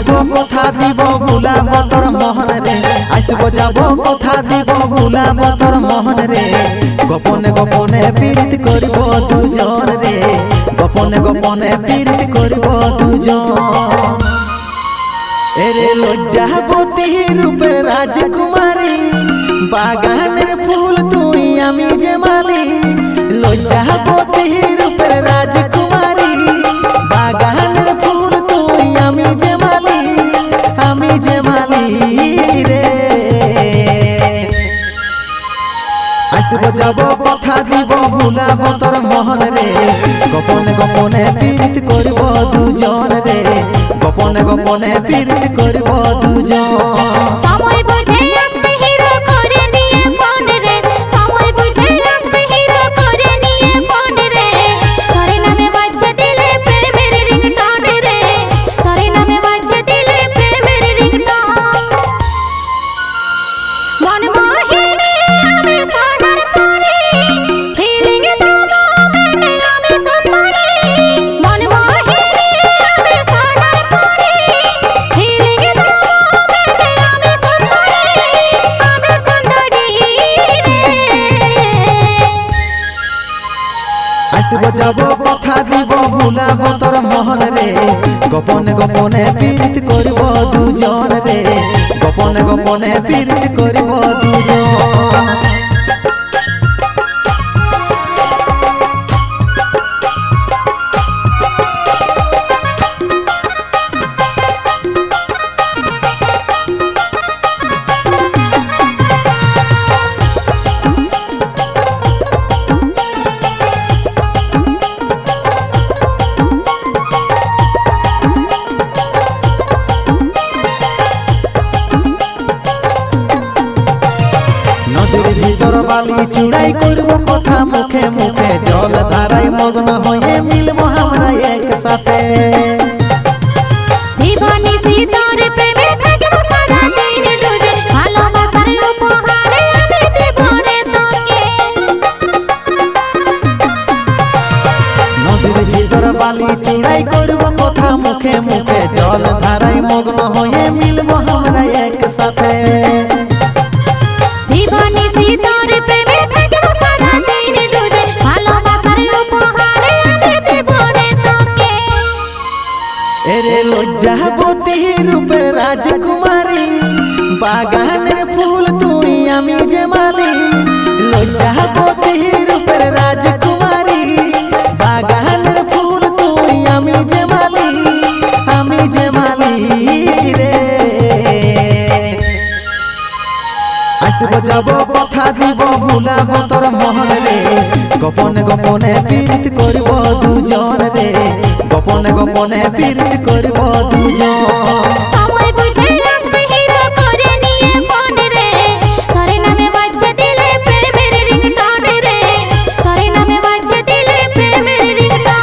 যাব কথা দিব ভুলাব তোর মোহন রে আসব যাব কথা দিব ভুলাব তোর মোহন রে গোপনে গোপনে পীড়িত করিব দুজন রে গোপনে গোপনে পীড়িত করিব দুজন এরে লজ্জাবতী রূপের রাজকুমারী বাগানের ফুল তুই আমি যে মালি লজ্জাবতী রূপের রাজকুমারী বাগানের ফুল তুই আমি যে মালি রে আসব যাব কথা দিব ভুলাব তোর মোহন রে গোপনে গোপনে পীড়িত করিব দুজন রে গোপনে গোপনে পীড়িত করিব দুজন সময় বুঝে আসবে হিরো করে নিয়ে ফোন রে সময় বুঝে আসবে হিরো করে নিয়ে ফোন রে তোরে নামে বাজছে দিলে প্রেমের রিংটোন রে তোরে নামে বাজছে দিলে প্রেমের রিংটোন মন মোহিনী আমি সোনার পরি ফিলিং দেবো মনে আমি সুন্দরী মন মোহিনী আমি সোনার পরি ফিলিং দেবো মনে আমি সুন্দরী রে আসব যাব কথা দিব ভুলাব তোর মোহন রে গোপনে গোপনে পীড়িত করিব দুজন রে গোপনে গোপনে পীড়িত করিব দুজন নদীর ভিতর বালি চুড়াই করব কথা মুখে মুখে জল ধারায় মগ্ন হয়ে মিলব আমরা একসাথে দিবানি সীতার প্রেমে থাকবো সারা দিন ডুবে ভালোবাসার উপহারে আমি দেব রে তোকে নদীর ভিতর বালি চুড়াই করব কথা মুখে মুখে জল ধারায় মগ্ন হয়ে মিলব আমরা একসাথে দিবানি সীতার প্রেমে থাকবো সারা দিন ডুবে ভালোবাসার উপহারে আমি দেব রে তোকে এরে লজ্জাবতী রূপের রাজকুমারী বাগানের ফুল তুই আমি যে মালি লজ্জাবতী রূপের রাজকুমারী বাগানের ফুল তুই আমি যে মালি রে আসব যাব কথা দিব ভুলাব তোর মোহন রে গোপনে গোপনে পীড়িত করিব দুজন রে গোপনে গোপনে পীড়িত করিব দুজন সময় বুঝে আসবে হিরো করে নিয়ে ফোন রে তোরে নামে বাজছে দিলে প্রেমের রিংটোন রে তোরে নামে বাজছে দিলে প্রেমের রিংটোন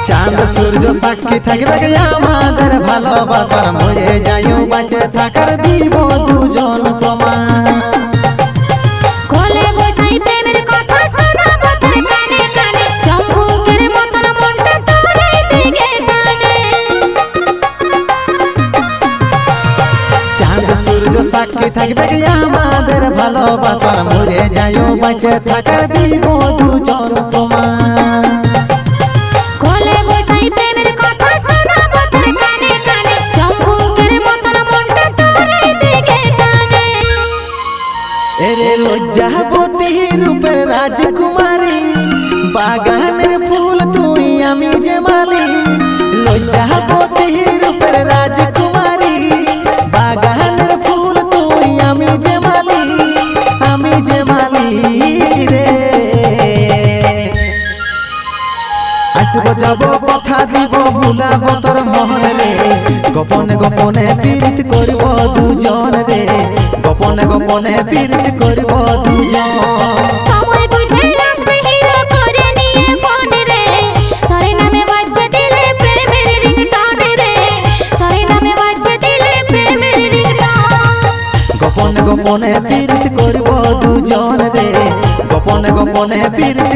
চাঁদ সূর্য সাক্ষী থাকবে আমাদের ভালোবাসার মরে যাইও বাঁচে থাকার দিব দুজন প্রমাণ কোলে বসাই প্রেমের কথা শোনাবো তোর কানে কানে চম্বুকের মতন মনটা তোরই দিকে টানে চাঁদ সূর্য সাক্ষী থাকবে আমাদের ভালোবাসার মরে যাইও বাঁচে থাকার দিব দুজন প্রমাণ কোলে বসাই প্রেমের কথা শোনাবো তোর কানে কানে চম্বুকের মতন মনটা তোরই দিকে টানে এরে লজ্জাবতী রূপের রাজকুমারী বাগানের ফুল তুই আমি যে মালি লজ্জাবতী রূপের রাজকুমারী বাগানের ফুল তুই আমি যে মালি রে আসব যাব কথা দিব ভুলাব তোর মোহন রে গোপনে গোপনে পীড়িত করিব দুজন রে গোপনে গোপনে পীড়িত করিব দুজন সময় বুঝে আসবে গোপনে প্রীতি